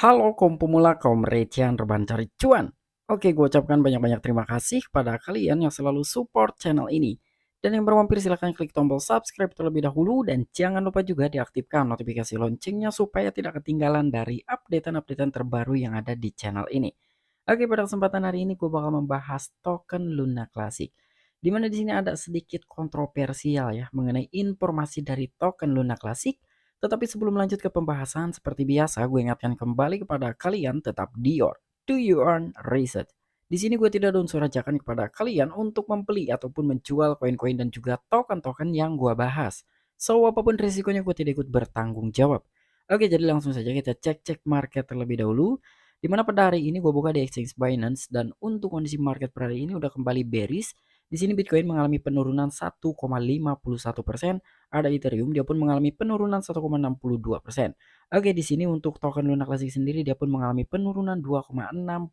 Halo kaum pemula, kaum recehan rebahan cari cuan. Oke, gue ucapkan banyak-banyak terima kasih kepada kalian yang selalu support channel ini. Dan yang baru mampir silahkan klik tombol subscribe terlebih dahulu dan jangan lupa juga diaktifkan notifikasi loncengnya supaya tidak ketinggalan dari updatean-updatean terbaru yang ada di channel ini. Oke, pada kesempatan hari ini gue bakal membahas token Luna Classic. Dimana di sini ada sedikit kontroversial ya mengenai informasi dari token Luna Classic. Tetapi sebelum lanjut ke pembahasan, seperti biasa gue ingatkan kembali kepada kalian tetap do your own research. Di sini gue tidak ada unsur ajakan kepada kalian untuk membeli ataupun menjual koin-koin dan juga token-token yang gue bahas. So, apapun risikonya gue tidak ikut bertanggung jawab. Oke, jadi langsung saja kita cek-cek market terlebih dahulu. Dimana pada hari ini gue buka di exchange Binance dan untuk kondisi market pada hari ini udah kembali bearish. Di sini Bitcoin mengalami penurunan 1,51%. Ada Ethereum, dia pun mengalami penurunan 1,62%. Oke, di sini untuk token Luna Classic sendiri dia pun mengalami penurunan 2,69%.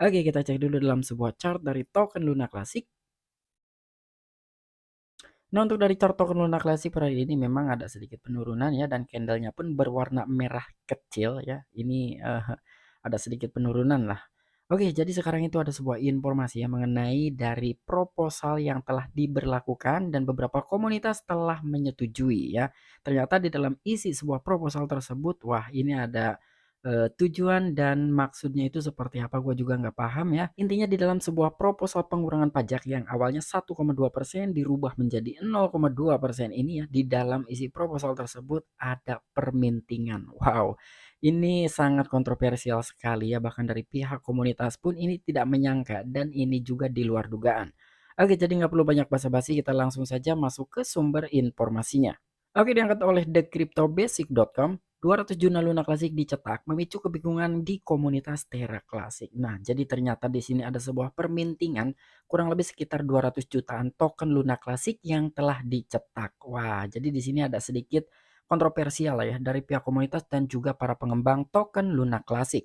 Oke, kita cek dulu dalam sebuah chart dari token Luna Classic. Nah, untuk dari chart token Luna Classic per hari ini memang ada sedikit penurunan ya dan candlenya pun berwarna merah kecil ya. Ini ada sedikit penurunan lah. Oke, jadi sekarang itu ada sebuah informasi yang mengenai dari proposal yang telah diberlakukan dan beberapa komunitas telah menyetujui ya. Ternyata di dalam isi sebuah proposal tersebut, wah ini ada tujuan dan maksudnya itu seperti apa gue juga nggak paham ya. Intinya di dalam sebuah proposal pengurangan pajak yang awalnya 1,2% dirubah menjadi 0,2% ini ya. Di dalam isi proposal tersebut ada permintingan. Wow. Ini sangat kontroversial sekali ya, bahkan dari pihak komunitas pun ini tidak menyangka dan ini juga di luar dugaan. Oke, jadi nggak perlu banyak basa-basi, kita langsung saja masuk ke sumber informasinya. Oke, diangkat oleh thecryptobasic.com, 200 juta Luna Classic dicetak memicu kebingungan di komunitas Terra Classic. Nah, jadi ternyata di sini ada sebuah permintingan kurang lebih sekitar 200 jutaan token Luna Classic yang telah dicetak. Wah, jadi di sini ada sedikit kontroversial lah ya dari pihak komunitas dan juga para pengembang token Luna Classic.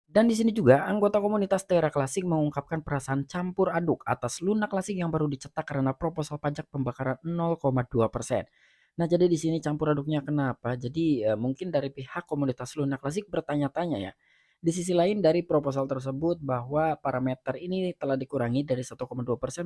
Dan di sini juga anggota komunitas Terra Classic mengungkapkan perasaan campur aduk atas Luna Classic yang baru dicetak karena proposal pajak pembakaran 0,2%. Nah, jadi di sini campur aduknya kenapa? Jadi mungkin dari pihak komunitas Luna Classic bertanya-tanya ya. Di sisi lain dari proposal tersebut bahwa parameter ini telah dikurangi dari 1,2%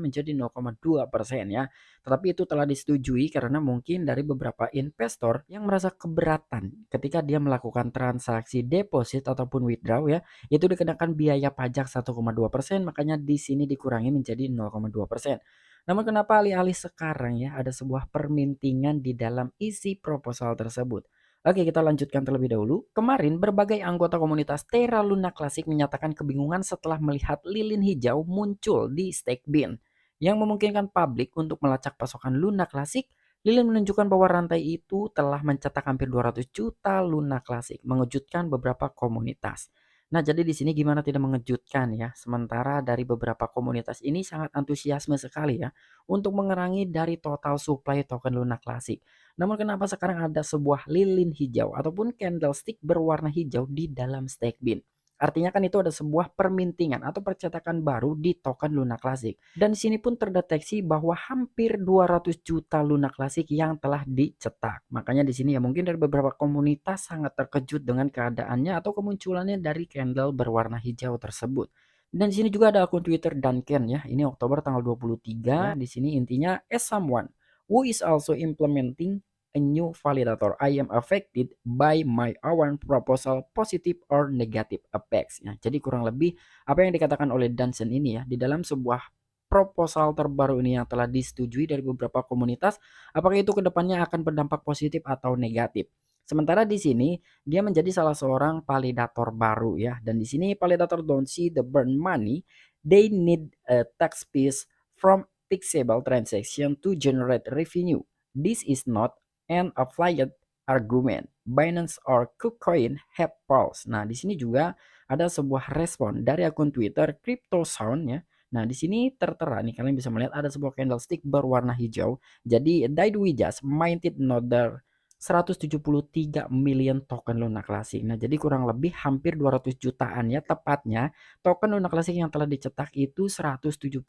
menjadi 0,2% ya. Tetapi itu telah disetujui karena mungkin dari beberapa investor yang merasa keberatan ketika dia melakukan transaksi deposit ataupun withdraw ya, itu dikenakan biaya pajak 1,2%, makanya di sini dikurangi menjadi 0,2%. Namun kenapa alih-alih sekarang ya ada sebuah permintingan di dalam isi proposal tersebut? Oke, kita lanjutkan terlebih dahulu. Kemarin berbagai anggota komunitas Terra Luna Classic menyatakan kebingungan setelah melihat lilin hijau muncul di stake bin yang memungkinkan publik untuk melacak pasokan Luna Classic. Lilin menunjukkan bahwa rantai itu telah mencetak hampir 200 juta Luna Classic, mengejutkan beberapa komunitas. Nah, jadi di sini gimana tidak mengejutkan ya? Sementara dari beberapa komunitas ini sangat antusiasme sekali ya untuk mengurangi dari total supply token Luna Classic. Namun kenapa sekarang ada sebuah lilin hijau ataupun candlestick berwarna hijau di dalam stake bin? Artinya kan itu ada sebuah permintingan atau percetakan baru di token Luna Classic. Dan di sini pun terdeteksi bahwa hampir 200 juta Luna Classic yang telah dicetak. Makanya di sini ya mungkin dari beberapa komunitas sangat terkejut dengan keadaannya atau kemunculannya dari candle berwarna hijau tersebut. Dan di sini juga ada akun Twitter Duncan ya. Ini Oktober tanggal 23. Di sini intinya as someone who is also implementing a new validator. I am affected by my own proposal positive or negative effects. Ya, jadi kurang lebih apa yang dikatakan oleh Dunson ini ya di dalam sebuah proposal terbaru ini yang telah disetujui dari beberapa komunitas, apakah itu kedepannya akan berdampak positif atau negatif. Sementara di sini dia menjadi salah seorang validator baru ya, dan di sini validator don't see the burn money, they need a tax piece from fixable transaction to generate revenue. This is not and applied argument. Binance or KuCoin have pulse. Nah, di sini juga ada sebuah respon dari akun Twitter CryptoSound ya. Nah, di sini tertera nih kalian bisa melihat ada sebuah candlestick berwarna hijau. Jadi, did we just minted another 173 million token Luna Classic. Nah, jadi kurang lebih hampir 200 jutaan ya tepatnya. Token Luna Classic yang telah dicetak itu 173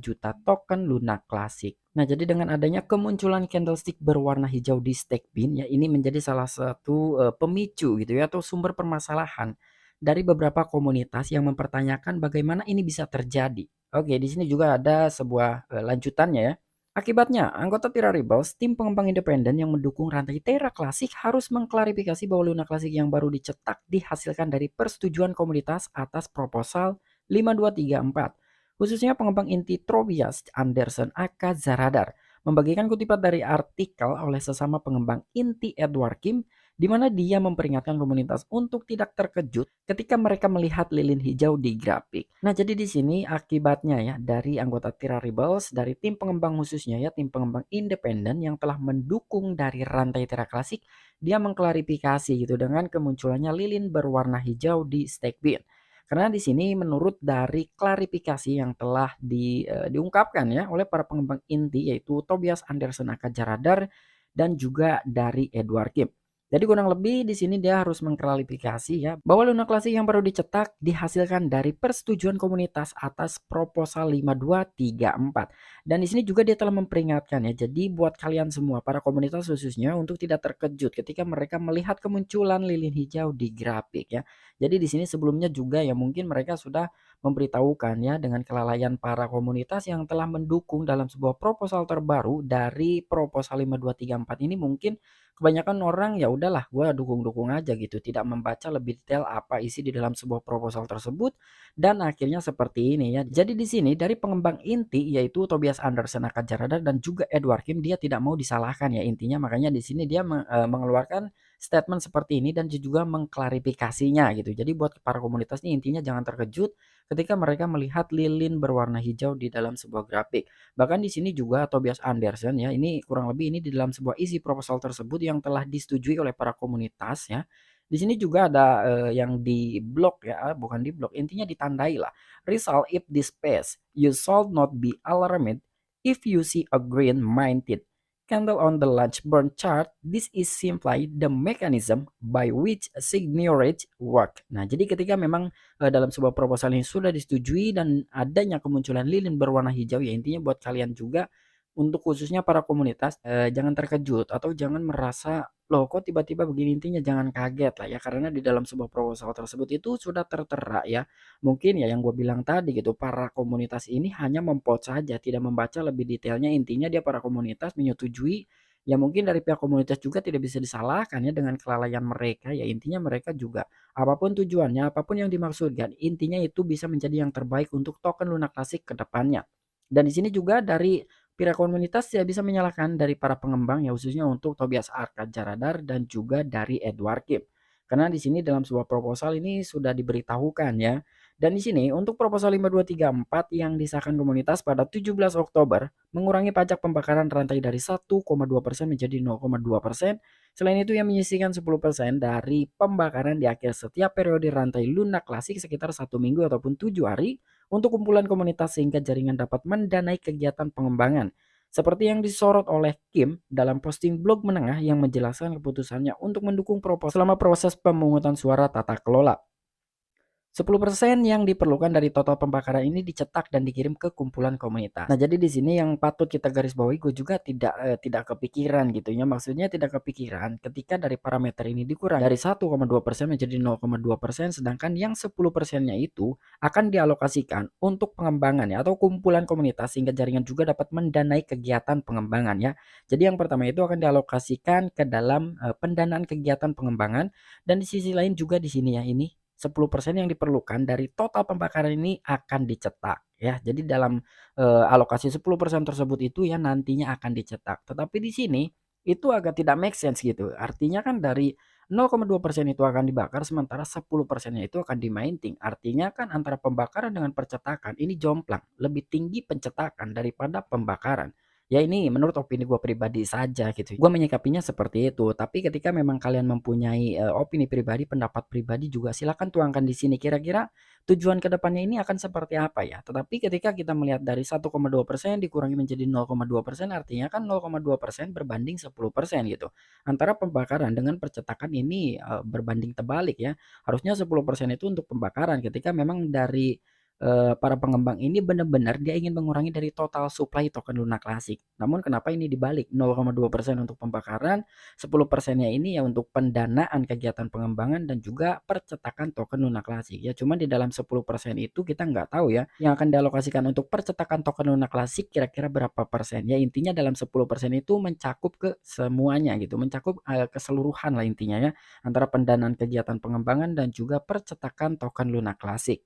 juta token Luna Classic. Nah, jadi dengan adanya kemunculan candlestick berwarna hijau di stake bin ya, ini menjadi salah satu pemicu gitu ya atau sumber permasalahan dari beberapa komunitas yang mempertanyakan bagaimana ini bisa terjadi. Oke, di sini juga ada sebuah lanjutannya ya. Akibatnya, anggota Terra Rebels, tim pengembang independen yang mendukung rantai Terra Klasik harus mengklarifikasi bahwa Luna Klasik yang baru dicetak dihasilkan dari persetujuan komunitas atas proposal 5234. Khususnya pengembang inti Tobias Anderson aka Zaradar membagikan kutipan dari artikel oleh sesama pengembang inti Edward Kim di mana dia memperingatkan komunitas untuk tidak terkejut ketika mereka melihat lilin hijau di grafik. Nah, jadi di sini akibatnya ya dari anggota Terra Rebels, dari tim pengembang khususnya ya, tim pengembang independen yang telah mendukung dari rantai Terra Klasik, dia mengklarifikasi gitu dengan kemunculannya lilin berwarna hijau di stake bin. Karena di sini menurut dari klarifikasi yang telah diungkapkan ya oleh para pengembang inti yaitu Tobias Anderson aka Jaradar dan juga dari Edward Kim. Jadi kurang lebih di sini dia harus mengklarifikasi ya bahwa Luna Classic yang baru dicetak dihasilkan dari persetujuan komunitas atas proposal 5234. Dan di sini juga dia telah memperingatkan ya. Jadi buat kalian semua para komunitas khususnya untuk tidak terkejut ketika mereka melihat kemunculan lilin hijau di grafik ya. Jadi di sini sebelumnya juga ya mungkin mereka sudah memberitahukan ya dengan kelalaian para komunitas yang telah mendukung dalam sebuah proposal terbaru dari proposal 5234 ini mungkin kebanyakan orang ya udahlah gue dukung-dukung aja gitu, tidak membaca lebih detail apa isi di dalam sebuah proposal tersebut dan akhirnya seperti ini ya. Jadi di sini dari pengembang inti yaitu Tobias Anderson Akajarada dan juga Edward Kim dia tidak mau disalahkan ya intinya, makanya di sini dia mengeluarkan statement seperti ini dan juga mengklarifikasinya gitu. Jadi buat para komunitas ini intinya jangan terkejut ketika mereka melihat lilin berwarna hijau di dalam sebuah grafik. Bahkan di sini juga Tobias Anderson ya, ini kurang lebih ini di dalam sebuah isi proposal tersebut yang telah disetujui oleh para komunitas ya. Di sini juga ada yang di blok ya, bukan di blok, intinya ditandai lah. Result if this pass, you should not be alarmed if you see a green minded candle on the lunch burn chart. This is simply the mechanism by which signature work. Nah, jadi ketika memang dalam sebuah proposal ini sudah disetujui dan adanya kemunculan lilin berwarna hijau ya intinya buat kalian juga untuk khususnya para komunitas jangan terkejut atau jangan merasa loh kok tiba-tiba begini, intinya jangan kaget lah ya karena di dalam sebuah proposal tersebut itu sudah tertera ya mungkin ya yang gue bilang tadi gitu para komunitas ini hanya mempost saja tidak membaca lebih detailnya, intinya dia para komunitas menyetujui ya mungkin dari pihak komunitas juga tidak bisa disalahkan ya dengan kelalaian mereka ya intinya mereka juga apapun tujuannya, apapun yang dimaksudkan, intinya itu bisa menjadi yang terbaik untuk token Luna Classic ke depannya. Dan di sini juga dari pihak komunitas tidak bisa menyalahkan dari para pengembang ya khususnya untuk Tobias Jaradar dan juga dari Edward Kim. Karena di sini dalam sebuah proposal ini sudah diberitahukan ya. Dan di sini untuk proposal 5234 yang disahkan komunitas pada 17 Oktober mengurangi pajak pembakaran rantai dari 1,2% menjadi 0,2%. Selain itu yang menyisihkan 10% dari pembakaran di akhir setiap periode rantai Luna Klasik sekitar 1 minggu ataupun 7 hari untuk kumpulan komunitas sehingga jaringan dapat mendanai kegiatan pengembangan. Seperti yang disorot oleh Kim dalam posting blog menengah yang menjelaskan keputusannya untuk mendukung proposal selama proses pemungutan suara tata kelola. 10% yang diperlukan dari total pembakaran ini dicetak dan dikirim ke kumpulan komunitas. Nah, jadi di sini yang patut kita garis bawahi gue juga tidak kepikiran gitu ya. Maksudnya tidak kepikiran ketika dari parameter ini dikurang dari 1,2% menjadi 0,2% sedangkan yang 10%-nya itu akan dialokasikan untuk pengembangan ya atau kumpulan komunitas sehingga jaringan juga dapat mendanai kegiatan pengembangan ya. Jadi yang pertama itu akan dialokasikan ke dalam pendanaan kegiatan pengembangan dan di sisi lain juga di sini ya ini 10% yang diperlukan dari total pembakaran ini akan dicetak ya. Jadi dalam alokasi 10% tersebut itu ya nantinya akan dicetak. Tetapi di sini itu agak tidak make sense gitu. Artinya kan dari 0,2% itu akan dibakar sementara 10%-nya itu akan di-mining. Artinya kan antara pembakaran dengan percetakan ini jomplang, lebih tinggi pencetakan daripada pembakaran. Ya ini menurut opini gue pribadi saja gitu. Gue menyikapinya seperti itu. Tapi ketika memang kalian mempunyai, opini pribadi, pendapat pribadi juga silakan tuangkan di sini. Kira-kira tujuan ke depannya ini akan seperti apa ya? Tetapi ketika kita melihat dari 1,2% dikurangi menjadi 0,2% artinya kan 0,2% berbanding 10% gitu. Antara pembakaran dengan percetakan ini, berbanding terbalik ya. Harusnya 10% itu untuk pembakaran ketika memang dari para pengembang ini benar-benar dia ingin mengurangi dari total supply token Luna Classic. Namun kenapa ini dibalik 0,2% untuk pembakaran, 10%-nya ini ya untuk pendanaan kegiatan pengembangan dan juga percetakan token Luna Classic. Ya cuma di dalam 10% itu kita nggak tahu ya yang akan dialokasikan untuk percetakan token Luna Classic kira-kira berapa persen. Ya intinya dalam 10% itu mencakup ke semuanya gitu, mencakup keseluruhan lah intinya ya antara pendanaan kegiatan pengembangan dan juga percetakan token Luna Classic.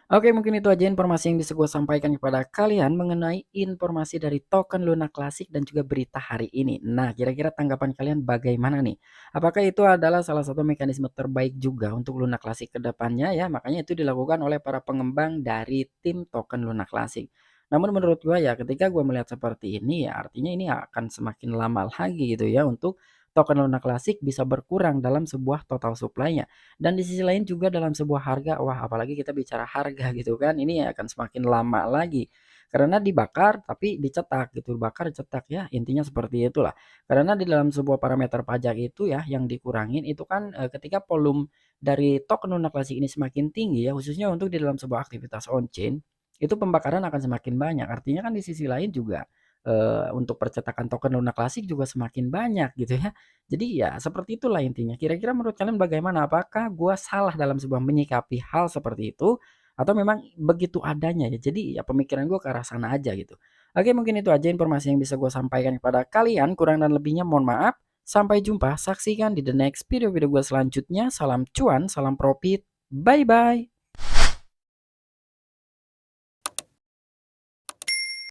Oke, mungkin itu aja informasi yang bisa gue sampaikan kepada kalian mengenai informasi dari token Luna Classic dan juga berita hari ini. Nah, kira-kira tanggapan kalian bagaimana nih? Apakah itu adalah salah satu mekanisme terbaik juga untuk Luna Classic ke depannya ya? Makanya itu dilakukan oleh para pengembang dari tim token Luna Classic. Namun menurut gue ya ketika gue melihat seperti ini ya artinya ini akan semakin lama lagi gitu ya untuk token Luna Classic bisa berkurang dalam sebuah total supply-nya. Dan di sisi lain juga dalam sebuah harga, wah apalagi kita bicara harga gitu kan, ini akan semakin lama lagi. Karena dibakar tapi dicetak gitu, bakar cetak ya, intinya seperti itulah. Karena di dalam sebuah parameter pajak itu ya yang dikurangin itu kan ketika volume dari token Luna Classic ini semakin tinggi ya, khususnya untuk di dalam sebuah aktivitas on chain, itu pembakaran akan semakin banyak. Artinya kan di sisi lain juga untuk percetakan token Luna Classic juga semakin banyak gitu ya. Jadi ya seperti itulah intinya. Kira-kira menurut kalian bagaimana? Apakah gua salah dalam sebuah menyikapi hal seperti itu atau memang begitu adanya ya? Jadi ya pemikiran gua ke arah sana aja gitu. Oke, mungkin itu aja informasi yang bisa gua sampaikan kepada kalian. Kurang dan lebihnya mohon maaf. Sampai jumpa. Saksikan di the next video-video gua selanjutnya. Salam cuan, salam profit. Bye bye.